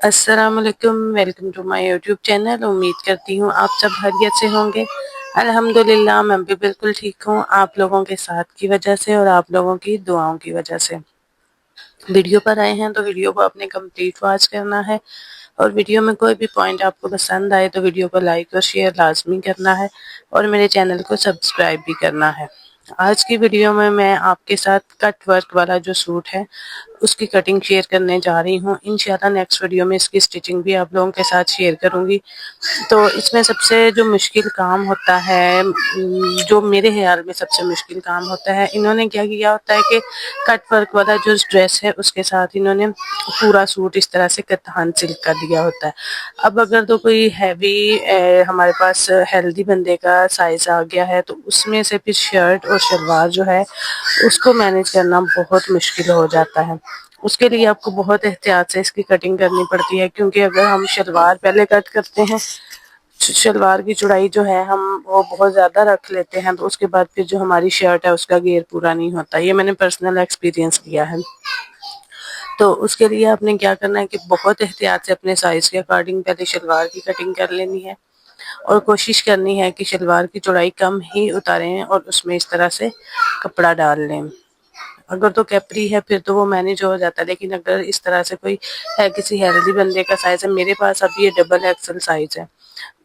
अस्सलाम वालेकुम, welcome to my YouTube channel. उम्मीद करती हूँ आप सब खैरियत से होंगे। अल्हम्दुलिल्लाह मैं भी बिल्कुल ठीक हूँ, आप लोगों के साथ की वजह से और आप लोगों की दुआओं की वजह से। वीडियो पर आए हैं तो वीडियो को अपने कंप्लीट वॉच करना है, और वीडियो में कोई भी पॉइंट आपको पसंद आए तो वीडियो को लाइक और शेयर लाजमी करना है, और मेरे चैनल को सब्सक्राइब भी करना है। आज की वीडियो में मैं आपके साथ कट वर्क वाला जो सूट है उसकी कटिंग शेयर करने जा रही हूँ। इंशाल्लाह नेक्स्ट वीडियो में इसकी स्टिचिंग भी आप लोगों के साथ शेयर करूँगी। तो इसमें सबसे जो मुश्किल काम होता है, जो मेरे ख्याल में सबसे मुश्किल काम होता है, इन्होंने क्या किया होता है कि कट वर्क वाला जो ड्रेस है उसके साथ इन्होंने पूरा सूट इस तरह से कतान सिल्क का दिया होता है। अब अगर तो कोई हैवी हमारे पास हेल्दी बंदे का साइज आ गया है तो उसमें से फिर शर्ट और शलवार जो है उसको मैनेज करना बहुत मुश्किल हो जाता है। उसके लिए आपको बहुत एहतियात से इसकी कटिंग करनी पड़ती है, क्योंकि अगर हम शलवार पहले कट करते हैं, शलवार की चौड़ाई जो है हम वो बहुत ज़्यादा रख लेते हैं, तो उसके बाद फिर जो हमारी शर्ट है उसका घेर पूरा नहीं होता। ये मैंने पर्सनल एक्सपीरियंस किया है। तो उसके लिए आपने क्या करना है कि बहुत एहतियात से अपने साइज़ के अकॉर्डिंग पहले शलवार की कटिंग कर लेनी है, और कोशिश करनी है कि शलवार की चौड़ाई कम ही उतारें और उसमें इस तरह से कपड़ा डाल लें। अगर तो कैपरी है फिर तो वो मैनेज हो जाता है, लेकिन अगर इस तरह से कोई है, किसी हेल्दी बंदे का साइज है, मेरे पास अभी ये डबल एक्सल साइज है,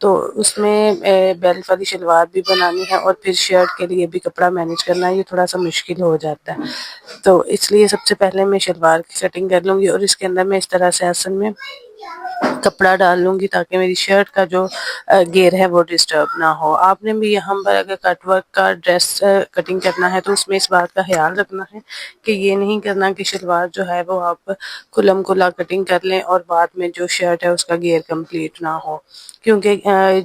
तो उसमें बेल्ट वाली शलवार भी बनानी है और फिर शर्ट के लिए भी कपड़ा मैनेज करना है, ये थोड़ा सा मुश्किल हो जाता है। तो इसलिए सबसे पहले मैं शलवार की कटिंग कर लूँगी और इसके अंदर मैं इस तरह से आसन में कपड़ा डाल लूँगी ताकि मेरी शर्ट का जो घेर है वो डिस्टर्ब ना हो। आपने भी यहाँ पर अगर कट वर्क का ड्रेस कटिंग करना है तो उसमें इस बात का ख्याल रखना है कि ये नहीं करना कि शलवार जो है वो आप खुल्लम खुल्ला कटिंग कर लें और बाद में जो शर्ट है उसका घेर कंप्लीट ना हो, क्योंकि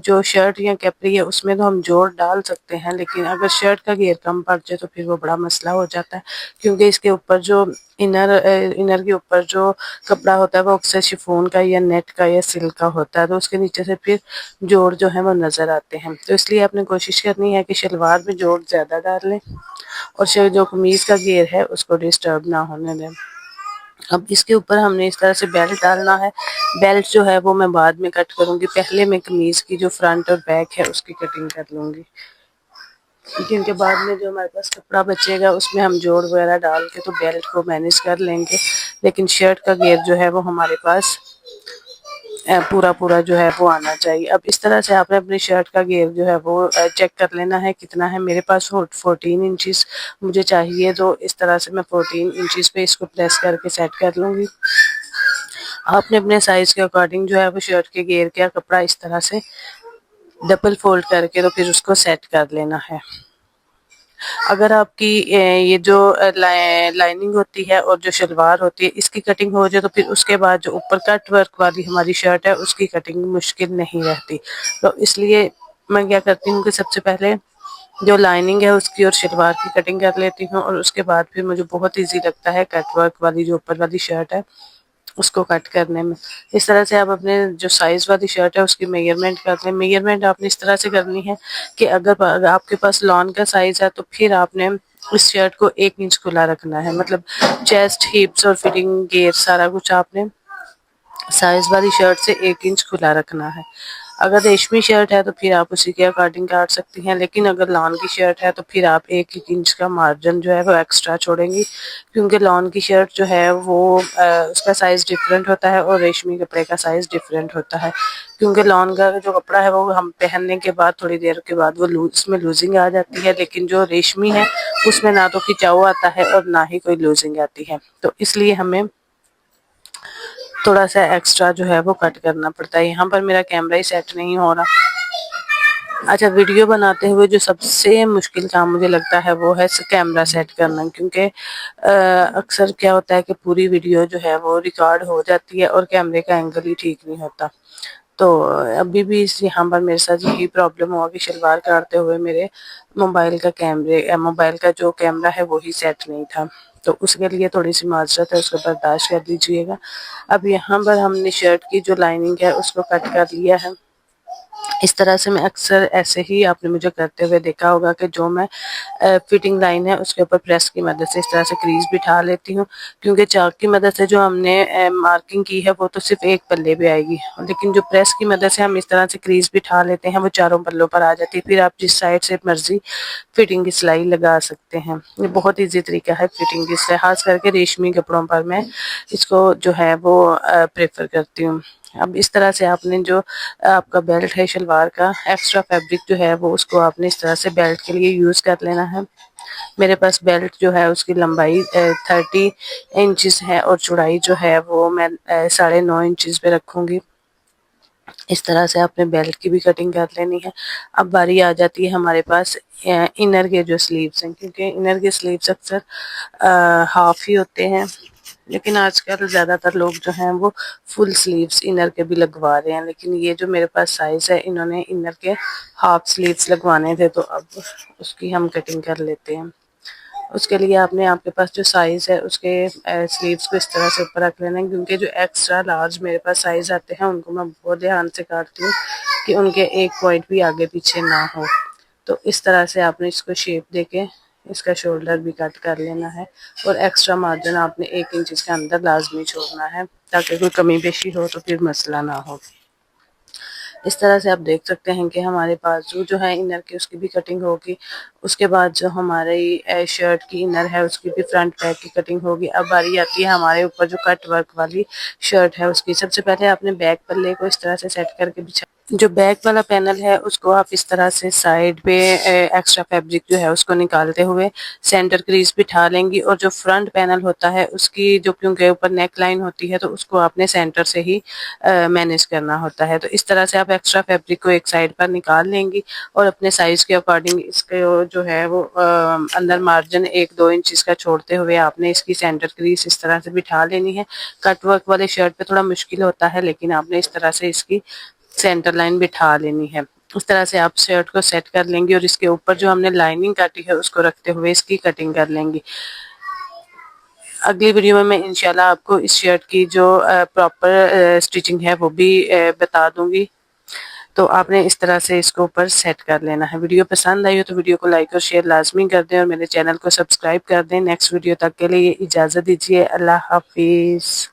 जो शर्ट या कैपरी है उसमें तो हम जोड़ डाल सकते हैं, लेकिन अगर शर्ट का घेर कम पड़ जाए तो फिर वो बड़ा मसला हो जाता है, क्योंकि इसके ऊपर जो इनर के ऊपर जो कपड़ा होता है वो अक्सर शिफॉन का या नेट का या सिल्क का होता है, तो उसके नीचे से फिर जोड़ जो है वो नज़र आते हैं। तो इसलिए आपने कोशिश करनी है कि शलवार में जोड़ ज़्यादा डाल लें और जो कमीज़ का घेर है उसको डिस्टर्ब ना होने दें। अब इसके ऊपर हमने इस तरह से बेल्ट डालना है। बेल्ट जो है वो मैं बाद में कट करूँगी, पहले मैं कमीज़ की जो फ्रंट और बैक है उसकी कटिंग कर लूँगी, क्योंकि बाद में जो हमारे पास कपड़ा बचेगा उसमें हम जोड़ वगैरह डाल के तो बेल्ट को मैनेज कर लेंगे, लेकिन शर्ट का घेर जो है वो हमारे पास पूरा पूरा जो है वो आना चाहिए। अब इस तरह से आपने अपनी शर्ट का घेर जो है वो चेक कर लेना है कितना है। मेरे पास 14 इंचेस मुझे चाहिए, तो इस तरह से मैं 14 इंचेस पे इसको प्रेस करके सेट कर लूँगी। आपने अपने साइज़ के अकॉर्डिंग जो है वो शर्ट के घेर का कपड़ा इस तरह से डबल फोल्ड करके तो फिर उसको सेट कर लेना है। अगर आपकी ये जो लाइनिंग होती है और जो शलवार होती है इसकी कटिंग हो जाए तो फिर उसके बाद जो ऊपर कट वर्क वाली हमारी शर्ट है उसकी कटिंग मुश्किल नहीं रहती। तो इसलिए मैं क्या करती हूँ कि सबसे पहले जो लाइनिंग है उसकी और शलवार की कटिंग कर लेती हूँ, और उसके बाद फिर मुझे बहुत ईजी लगता है कट वर्क वाली जो ऊपर वाली शर्ट है उसको कट करने में। इस तरह से आप अपने जो साइज़ वाली शर्ट है उसकी मेजरमेंट कर लें। मेजरमेंट आपने इस तरह से करनी है कि अगर आपके पास लॉन का साइज़ है तो फिर आपने इस शर्ट को 1 इंच खुला रखना है, मतलब चेस्ट, हिप्स और फिटिंग घेर सारा कुछ आपने साइज़ वाली शर्ट से 1 इंच खुला रखना है। अगर रेशमी शर्ट है तो फिर आप उसी के अकॉर्डिंग काट सकती हैं, लेकिन अगर लॉन की शर्ट है तो फिर आप 1-1 इंच का मार्जिन जो है वो एक्स्ट्रा छोड़ेंगी, क्योंकि लॉन की शर्ट जो है वो उसका साइज़ डिफरेंट होता है और रेशमी कपड़े का साइज़ डिफरेंट होता है। क्योंकि लॉन का जो कपड़ा है वो हम पहनने के बाद थोड़ी देर के बाद वो उसमें लूजिंग आ जाती है, लेकिन जो रेशमी है उसमें ना तो खिंचाव आता है और ना ही कोई लूजिंग आती है। तो इसलिए हमें थोड़ा सा एक्स्ट्रा जो है वो कट करना पड़ता है। यहाँ पर मेरा कैमरा ही सेट नहीं हो रहा। अच्छा, वीडियो बनाते हुए जो सबसे मुश्किल काम मुझे लगता है वो है कैमरा सेट करना, क्योंकि अक्सर क्या होता है कि पूरी वीडियो जो है वो रिकॉर्ड हो जाती है और कैमरे का एंगल ही ठीक नहीं होता। तो अभी भी यहाँ पर मेरे साथ यही प्रॉब्लम हुआ कि शलवार काटते हुए मेरे मोबाइल का जो कैमरा है वही सेट नहीं था, तो उसके लिए थोड़ी सी माजरत है, उसको बर्दाश्त कर लीजिएगा। अब यहाँ पर हमने शर्ट की जो लाइनिंग है उसको कट कर लिया है। اس طرح سے میں اکثر ایسے ہی آپ نے مجھے کرتے ہوئے دیکھا ہوگا کہ جو میں فٹنگ لائن ہے اس کے اوپر پریس کی مدد سے اس طرح سے کریز بٹھا لیتی ہوں، کیونکہ چاک کی مدد سے جو ہم نے مارکنگ کی ہے وہ تو صرف ایک پلے پہ آئے گی، لیکن جو پریس کی مدد سے ہم اس طرح سے کریز بٹھا لیتے ہیں وہ چاروں پلوں پر آ جاتی ہے، پھر آپ جس سائڈ سے مرضی فٹنگ کی سلائی لگا سکتے ہیں۔ یہ بہت ایزی طریقہ ہے فٹنگ کی سلائی، خاص کر کے ریشمی کپڑوں پر میں اس کو جو ہے وہ پریفر کرتی ہوں۔ اب اس طرح سے آپ نے جو آپ کا بیلٹ ہے شلوار کا ایکسٹرا فیبرک جو ہے وہ اس کو آپ نے اس طرح سے بیلٹ کے لیے یوز کر لینا ہے۔ میرے پاس بیلٹ جو ہے اس کی لمبائی 30 انچز ہے اور چوڑائی جو ہے وہ میں 9.5 انچز پہ رکھوں گی۔ اس طرح سے آپ نے بیلٹ کی بھی کٹنگ کر لینی ہے۔ اب باری آ جاتی ہے ہمارے پاس انر کے جو سلیوز ہیں، کیونکہ انر کے سلیوز اکثر ہاف ہی ہوتے ہیں، لیکن آج کل زیادہ تر لوگ جو ہیں وہ فل سلیوز انر کے بھی لگوا رہے ہیں، لیکن یہ جو میرے پاس سائز ہے انہوں نے انر کے ہاف سلیوز لگوانے تھے، تو اب اس کی ہم کٹنگ کر لیتے ہیں۔ اس کے لیے آپ نے آپ کے پاس جو سائز ہے اس کے سلیوز کو اس طرح سے اوپر رکھ لینا ہے، کیونکہ جو ایکسٹرا لارج میرے پاس سائز آتے ہیں ان کو میں بہت دھیان سے کاٹتی ہوں کہ ان کے ایک پوائنٹ بھی آگے پیچھے نہ ہو۔ تو اس طرح سے آپ نے اس کو شیپ دے کے اس کا شولڈر بھی کٹ کر لینا ہے، اور ایکسٹرا مارجن آپ نے 1 انچ کے اندر لازمی چھوڑنا ہے تاکہ کوئی کمی بیشی ہو تو پھر مسئلہ نہ ہو۔ اس طرح سے آپ دیکھ سکتے ہیں کہ ہمارے بازو جو ہے انر کی اس کی بھی کٹنگ ہوگی۔ اس کے بعد جو ہماری شرٹ کی انر ہے اس کی بھی فرنٹ بیک کی کٹنگ ہوگی۔ اب باری آتی ہے ہمارے اوپر جو کٹ ورک والی شرٹ ہے اس کی۔ سب سے پہلے آپ نے بیک پلے کو اس طرح سے سیٹ کر کے بچھا، جو بیک والا پینل ہے اس کو آپ اس طرح سے سائڈ پہ ایکسٹرا فیبرک جو ہے اس کو نکالتے ہوئے سینٹر کریز بٹھا لیں گی، اور جو فرنٹ پینل ہوتا ہے اس کی جو کیونکہ اوپر نیک لائن ہوتی ہے تو اس کو آپ نے سینٹر سے ہی مینیج کرنا ہوتا ہے۔ تو اس طرح سے آپ ایکسٹرا فیبرک کو ایک سائڈ پر نکال لیں گی، اور اپنے سائز کے اکارڈنگ اس کو جو ہے وہ اندر مارجن 1-2 انچز کا چھوڑتے ہوئے آپ نے اس کی سینٹر کریز اس طرح سے بٹھا لینی ہے۔ کٹ ورک والے شرٹ پہ تھوڑا مشکل ہوتا ہے، لیکن آپ نے اس طرح سے اس کی سینٹر لائن بٹھا لینی ہے۔ اس طرح سے آپ شرٹ کو سیٹ کر لیں گی، اور اس کے اوپر جو ہم نے لائننگ کاٹی ہے اس کو رکھتے ہوئے اس کی کٹنگ کر لیں گی۔ اگلی ویڈیو میں انشاءاللہ آپ کو اس شرٹ کی جو پراپر سٹیچنگ ہے وہ بھی بتا دوں گی۔ تو آپ نے اس طرح سے اس کو اوپر سیٹ کر لینا ہے۔ ویڈیو پسند آئی ہو تو ویڈیو کو لائک اور شیئر لازمی کر دیں، اور میرے چینل کو سبسکرائب کر دیں۔ نیکسٹ ویڈیو تک کے لیے اجازت دیجیے، اللہ حافظ۔